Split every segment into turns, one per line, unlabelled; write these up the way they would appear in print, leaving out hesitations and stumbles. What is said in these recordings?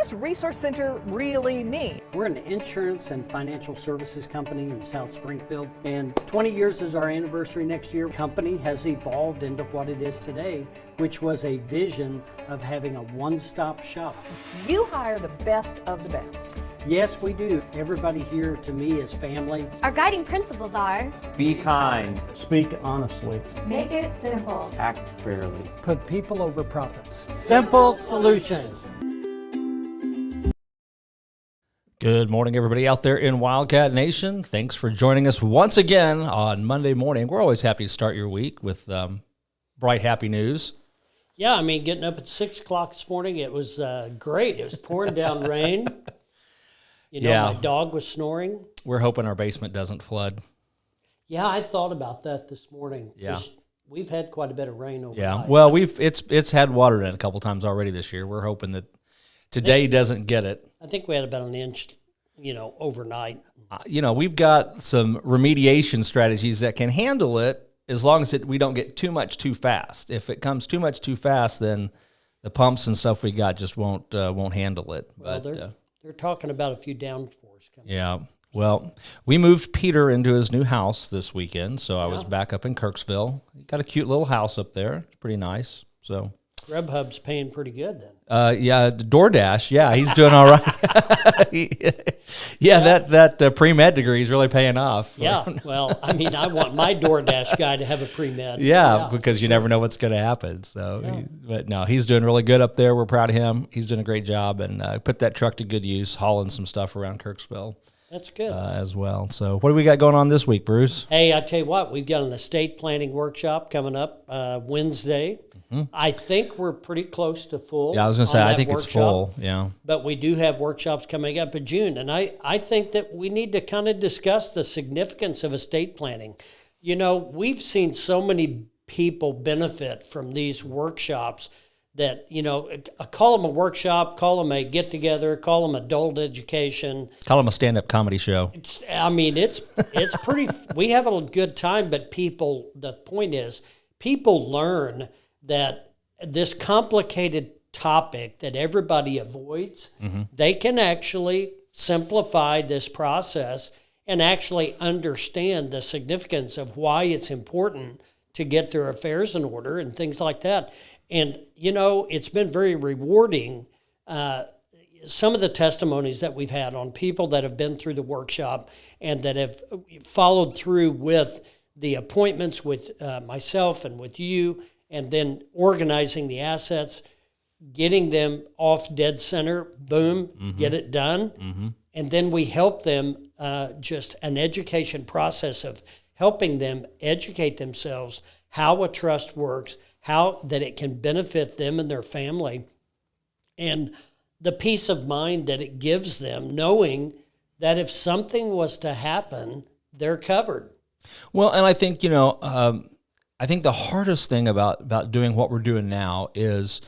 does Resource Center really mean?
We're an insurance and financial services company in South Springfield, and 20 years is our anniversary next year. The company has evolved into what it is today, which was a vision of having a one-stop shop.
You hire the best of the best.
Yes, we do. Everybody here to me is family.
Our guiding principles are:
be kind,
speak honestly,
make it simple,
act fairly,
Put people over profits.
Simple solutions.
Good morning, everybody out there in Wildcat Nation. Thanks for joining us once again on Monday morning. We're always happy to start your week with bright, happy news.
Yeah, I mean, getting up at 6 o'clock this morning, it was great. It was pouring down rain. You know, my dog was snoring.
We're hoping our basement doesn't flood.
Yeah, I thought about that this morning.
Yeah.
We've had quite a bit of rain overnight.
Yeah, well, it's had water in it a couple times already this year. We're hoping that today doesn't get it.
I think we had about an inch, overnight.
We've got some remediation strategies that can handle it as long as we don't get too much too fast. If it comes too much too fast, then the pumps and stuff we got just won't handle it.
Well, they're talking about a few downpours coming.
Yeah. Well, we moved Peter into his new house this weekend, so I was back up in Kirksville. He got a cute little house up there. It's pretty nice. So
Grubhub's paying pretty good then.
DoorDash, he's doing all right. That pre-med degree is really paying off.
Yeah, well, I mean, I want my DoorDash guy to have a pre-med.
Yeah, because you never know what's going to happen. So, but no, he's doing really good up there. We're proud of him. He's doing a great job and put that truck to good use, hauling some stuff around Kirksville.
That's good.
As well. So what do we got going on this week, Bruce?
Hey, I tell you what, we've got an estate planning workshop coming up Wednesday. Mm-hmm. I think we're pretty close to full.
Yeah, I was going to say, I think it's full. Yeah.
But we do have workshops coming up in June. And I think that we need to kind of discuss the significance of estate planning. We've seen so many people benefit from these workshops that, call them a workshop, call them a get-together, call them adult education.
Call them a stand-up comedy show.
It's pretty, we have a good time, but the point is, people learn that this complicated topic that everybody avoids, they can actually simplify this process and actually understand the significance of why it's important to get their affairs in order and things like that. And, it's been very rewarding. Some of the testimonies that we've had on people that have been through the workshop and that have followed through with the appointments with myself and with you, and then organizing the assets, getting them off dead center, boom, get it done. Mm-hmm. And then we help them, just an education process of helping them educate themselves how a trust works, how that it can benefit them and their family, and the peace of mind that it gives them, knowing that if something was to happen, they're covered.
Well, and I think, I think the hardest thing about doing what we're doing now is,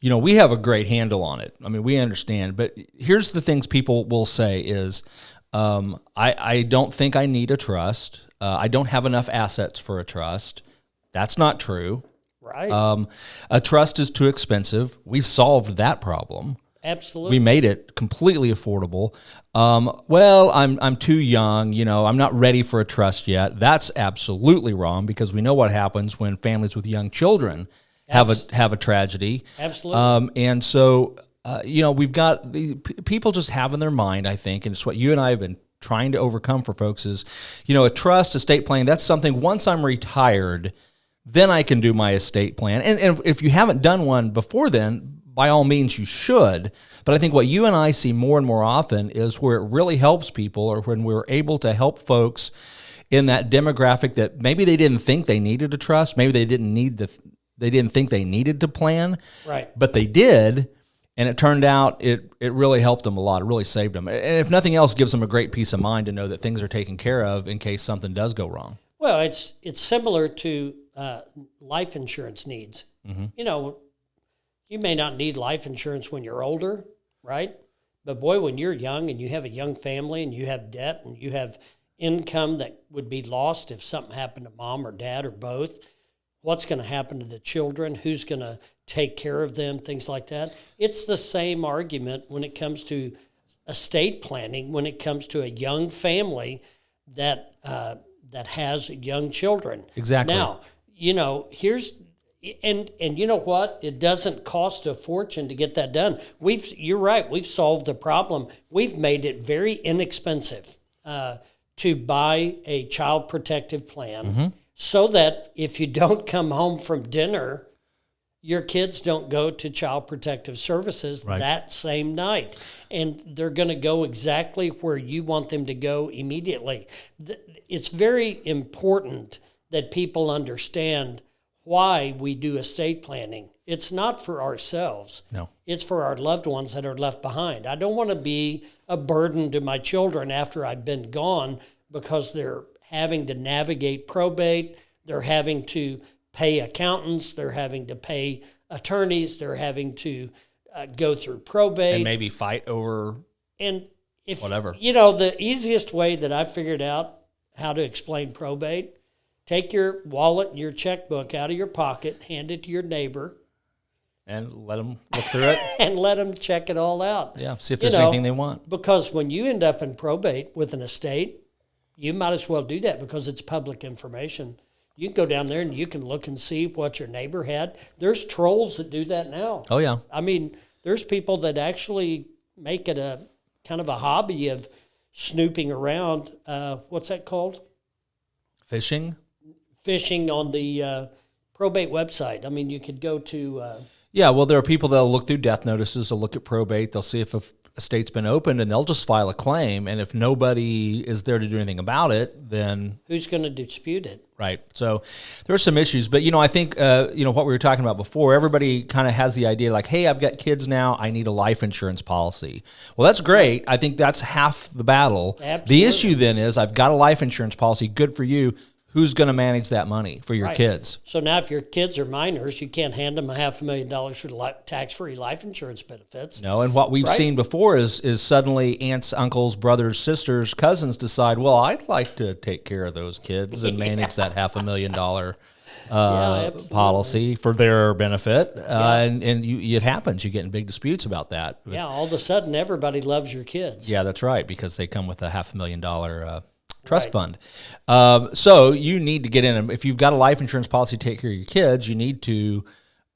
we have a great handle on it. I mean, we understand, but here's the things people will say is, I don't think I need a trust. I don't have enough assets for a trust. That's not true.
Right.
A trust is too expensive. We solved that problem.
Absolutely.
We made it completely affordable. I'm too young. I'm not ready for a trust yet. That's absolutely wrong, because we know what happens when families with young children have a tragedy.
Absolutely.
And so, we've got these people just have in their mind, I think, and it's what you and I have been trying to overcome for folks is, a trust, estate planning, that's something once I'm retired, then I can do my estate plan. And if you haven't done one before then, by all means you should. But I think what you and I see more and more often is where it really helps people, or when we're able to help folks in that demographic that maybe they didn't think they needed a trust, maybe they didn't think they needed to plan,
right?
But they did, and it turned out it really helped them a lot. It really saved them. And if nothing else, gives them a great peace of mind to know that things are taken care of in case something does go wrong.
Well, it's similar to life insurance needs. Mm-hmm. You may not need life insurance when you're older, right? But boy, when you're young and you have a young family and you have debt and you have income that would be lost if something happened to mom or dad or both, what's going to happen to the children? Who's going to take care of them, things like that. It's the same argument when it comes to estate planning, when it comes to a young family that has young children.
Exactly.
Now, here's and you know what? It doesn't cost a fortune to get that done. You're right. We've solved the problem. We've made it very inexpensive to buy a child protective plan, so that if you don't come home from dinner, your kids don't go to Child Protective Services that same night. And they're going to go exactly where you want them to go immediately. It's very important that people understand why we do estate planning. It's not for ourselves.
No.
It's for our loved ones that are left behind. I don't want to be a burden to my children after I've been gone because they're having to navigate probate, they're having to pay accountants, they're having to pay attorneys, they're having to go through probate.
And maybe fight over whatever.
The easiest way that I figured out how to explain probate, take your wallet and your checkbook out of your pocket, hand it to your neighbor.
And let them look through it.
And let them check it all out.
Yeah, see if there's anything they want.
Because when you end up in probate with an estate, you might as well do that because it's public information. You can go down there and you can look and see what your neighbor had. There's trolls that do that now.
Oh, yeah.
I mean, there's people that actually make it a kind of a hobby of snooping around. What's that called?
Fishing?
Fishing on the probate website. I mean, you could go to...
Yeah, well, there are people that'll look through death notices, they'll look at probate, they'll see if a estate's been opened, and they'll just file a claim. And if nobody is there to do anything about it, then...
Who's going to dispute it?
Right. So there are some issues. But, I think, what we were talking about before, everybody kind of has the idea like, hey, I've got kids now, I need a life insurance policy. Well, that's great. I think that's half the battle.
Absolutely.
The issue then is I've got a life insurance policy, good for you. Who's going to manage that money for your kids?
So now if your kids are minors, you can't hand them $500,000 for tax-free life insurance benefits.
No, and what we've seen before is suddenly aunts, uncles, brothers, sisters, cousins decide, well, I'd like to take care of those kids and manage that $500,000 policy for their benefit. And it happens. You get in big disputes about that.
Yeah, all of a sudden everybody loves your kids.
Yeah, that's right, because they come with a $500,000 trust fund. So you need to get in. If you've got a life insurance policy to take care of your kids, you need to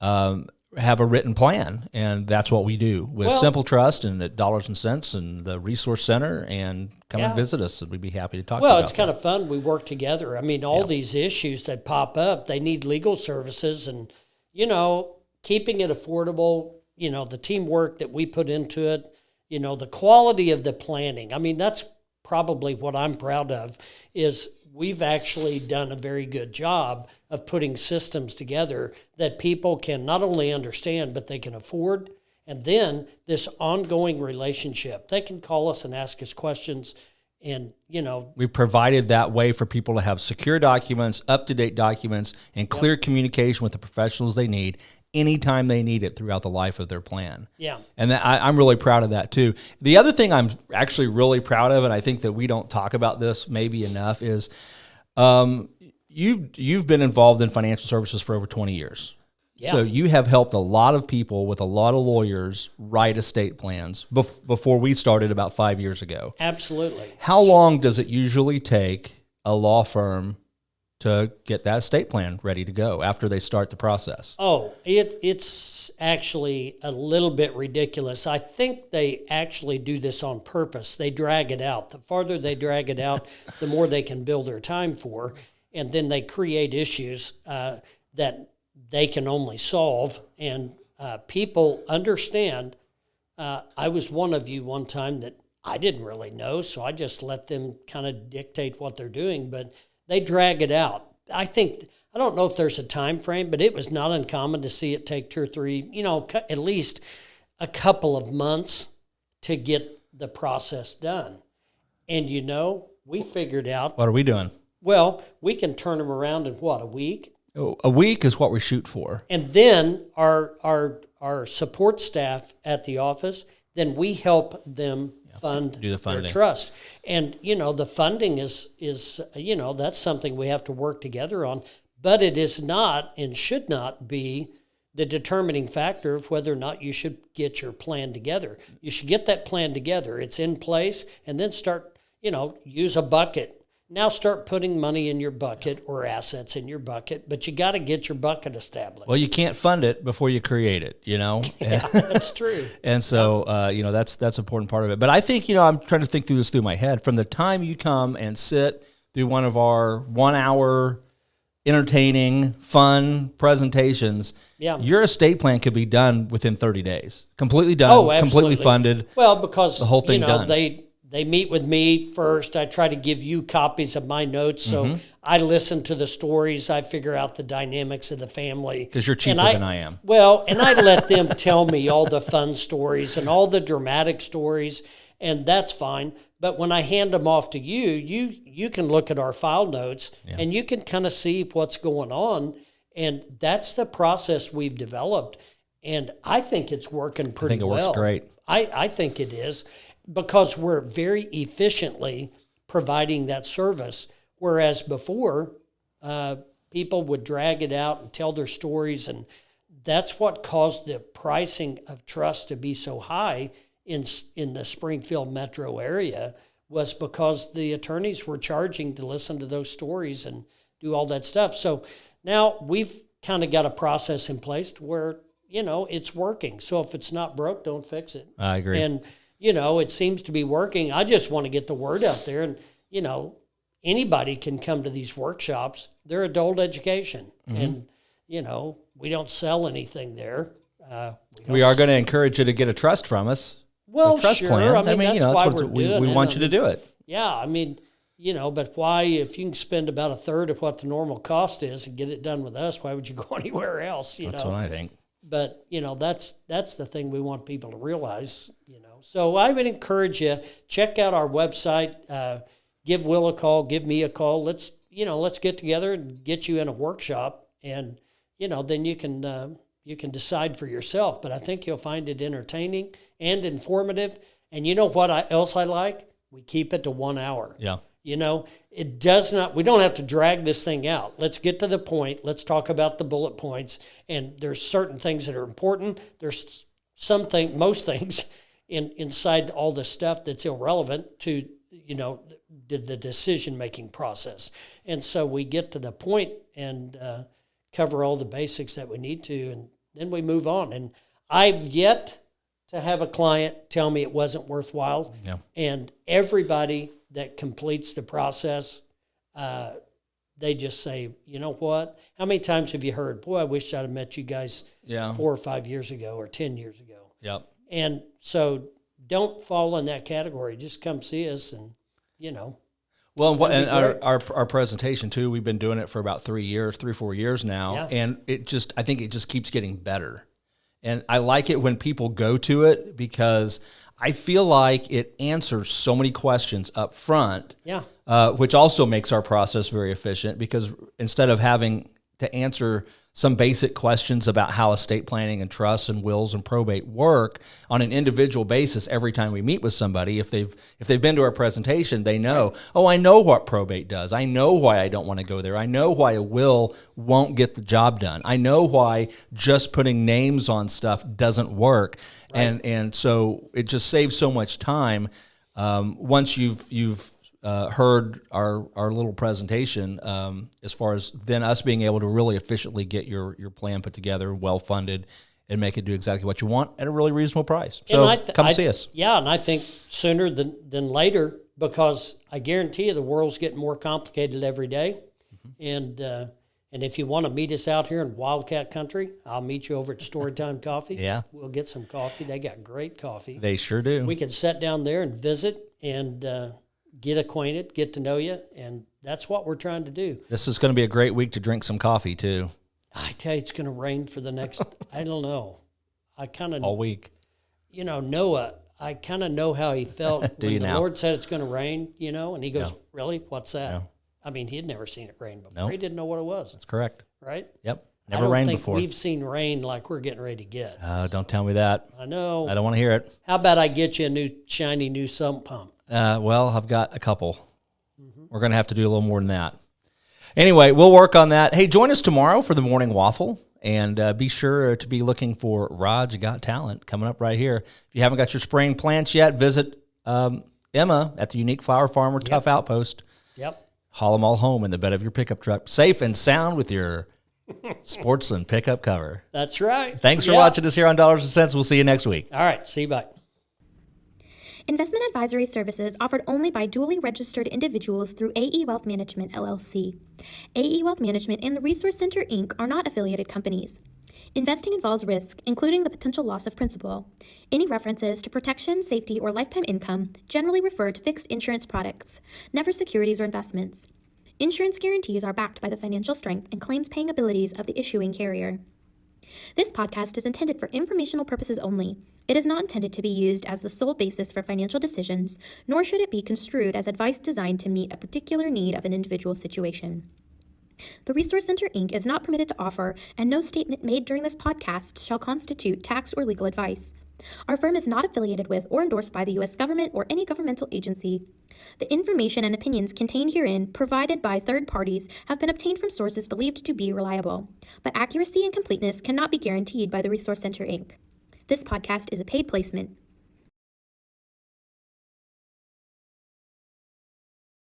have a written plan. And that's what we do with Simple Trust and at Dollars and Cents and the Resource Center. And come and visit us, and we'd be happy to talk to you about
it's kind of fun. We work together. I mean, all these issues that pop up, they need legal services. And, keeping it affordable, the teamwork that we put into it, the quality of the planning. I mean, that's probably what I'm proud of is we've actually done a very good job of putting systems together that people can not only understand, but they can afford. And then this ongoing relationship, they can call us and ask us questions. And,
we provided that way for people to have secure documents, up-to-date documents, and clear communication with the professionals they need anytime they need it throughout the life of their plan.
Yeah.
And I'm really proud of that too. The other thing I'm actually really proud of, and I think that we don't talk about this maybe enough, is you've been involved in financial services for over 20 years. Yeah. So you have helped a lot of people with a lot of lawyers write estate plans before we started about 5 years ago.
Absolutely.
How long does it usually take a law firm to get that estate plan ready to go after they start the process?
Oh, it's actually a little bit ridiculous. I think they actually do this on purpose. They drag it out. The farther they drag it out, the more they can bill their time for, and then they create issues that they can only solve. And people understand. I was one of you one time that I didn't really know, so I just let them kind of dictate what they're doing, but they drag it out. I don't know if there's a time frame, but it was not uncommon to see it take 2 or 3, at least a couple of months to get the process done. And we figured out.
What are we doing?
Well, we can turn them around in a week?
A week is what we shoot for.
And then our support staff at the office, then we help them fund
do the funding.
Their trust. And, the funding is that's something we have to work together on. But it is not and should not be the determining factor of whether or not you should get your plan together. You should get that plan together. It's in place, and then start, use a bucket. Now start putting money in your bucket or assets in your bucket, but you got to get your bucket established.
Well, you can't fund it before you create it,
Yeah, that's true.
And so, that's an important part of it. But I think, I'm trying to think through this through my head. From the time you come and sit through one of our 1 hour entertaining, fun presentations, your estate plan could be done within 30 days. Completely done, completely funded.
Well, because
the whole thing done.
They meet with me first. I try to give you copies of my notes. So I listen to the stories. I figure out the dynamics of the family.
Because you're cheaper than I am.
Well, and I let them tell me all the fun stories and all the dramatic stories, and that's fine. But when I hand them off to you, you can look at our file notes and you can kind of see what's going on. And that's the process we've developed. And I think it's working pretty well.
I think it works great.
I think it is, because we're very efficiently providing that service. Whereas before, people would drag it out and tell their stories. And that's what caused the pricing of trust to be so high in the Springfield metro area, was because the attorneys were charging to listen to those stories and do all that stuff. So now we've kind of got a process in place to where, it's working. So if it's not broke, don't fix it.
I agree.
And, it seems to be working. I just want to get the word out there. And, anybody can come to these workshops. They're adult education. And, we don't sell anything there.
We are going to encourage you to get a trust from us.
Well,
a trust
sure.
plan.
That's why we're
we
doing it.
want you to do it.
Yeah, but why, if you can spend about a third of what the normal cost is and get it done with us, why would you go anywhere else?
That's what I think.
But, that's the thing we want people to realize, So I would encourage you, check out our website, give Will a call, give me a call. Let's get together and get you in a workshop, and, then you can decide for yourself. But I think you'll find it entertaining and informative. And you know what else I like? We keep it to 1 hour.
Yeah.
It does not, we don't have to drag this thing out. Let's get to the point. Let's talk about the bullet points. And there's certain things that are important. There's most things inside all the stuff that's irrelevant to, the decision-making process. And so we get to the point and cover all the basics that we need to, and then we move on. And I've yet to have a client tell me it wasn't worthwhile.
Yeah.
And everybody that completes the process, they just say, you know what? How many times have you heard, boy, I wish I'd have met you guys 4 or 5 years ago or 10 years ago.
Yep.
And so don't fall in that category. Just come see us and,
Well, and our presentation too, we've been doing it for about 3 or 4 years now.
Yeah.
And I think it just keeps getting better. And I like it when people go to it, because I feel like it answers so many questions up front, which also makes our process very efficient, because instead of having to answer some basic questions about how estate planning and trusts and wills and probate work on an individual basis every time we meet with somebody, if they've been to our presentation, they know, oh, I know what probate does. I know why I don't want to go there. I know why a will won't get the job done. I know why just putting names on stuff doesn't work. Right. And so it just saves so much time. Once you've heard our little presentation, as far as then us being able to really efficiently get your plan put together, well funded, and make it do exactly what you want at a really reasonable price. So come see us.
Yeah, and I think sooner than later, because I guarantee you the world's getting more complicated every day. Mm-hmm. And if you want to meet us out here in Wildcat Country, I'll meet you over at Storytime Coffee.
Yeah.
We'll get some coffee. They got great coffee.
They sure do.
We can sit down there and visit and get acquainted, get to know you, and that's what we're trying to do.
This is going to be a great week to drink some coffee, too.
I tell you, it's going to rain for the next, I don't know. I kind of...
all week.
Noah, I kind of know how he felt when the
now?
Lord said it's going to rain, and he goes, really? What's that?
Yeah.
I mean, he had never seen it rain before.
Nope.
He didn't know what it was.
That's correct.
Right?
Yep. Never rained before.
We've seen rain like we're getting ready to get.
Don't tell me that.
I know.
I don't want to hear it.
How about I get you a shiny new sump pump?
Well, I've got a couple. We're going to have to do a little more than that. Anyway, we'll work on that. Hey, join us tomorrow for the morning waffle. And be sure to be looking for ROG Got Talent coming up right here. If you haven't got your spraying plants yet, visit Emma at the Unique Flower Farm or Tough Outpost.
Yep.
Haul them all home in the bed of your pickup truck, safe and sound with your Sportsland pickup cover.
That's right.
Thanks for watching us here on Dollars and Cents. We'll see you next week.
All right. See you. Bye.
Investment advisory services offered only by duly registered individuals through AE Wealth Management, LLC. AE Wealth Management and the Resource Center, Inc. are not affiliated companies. Investing involves risk, including the potential loss of principal. Any references to protection, safety, or lifetime income generally refer to fixed insurance products, never securities or investments. Insurance guarantees are backed by the financial strength and claims-paying abilities of the issuing carrier. This podcast is intended for informational purposes only. It is not intended to be used as the sole basis for financial decisions, nor should it be construed as advice designed to meet a particular need of an individual situation. The Resource Center, Inc. is not permitted to offer, and no statement made during this podcast shall constitute tax or legal advice. Our firm is not affiliated with or endorsed by the U.S. government or any governmental agency. The information and opinions contained herein, provided by third parties, have been obtained from sources believed to be reliable, but accuracy and completeness cannot be guaranteed by the Resource Center, Inc. This podcast is a paid placement.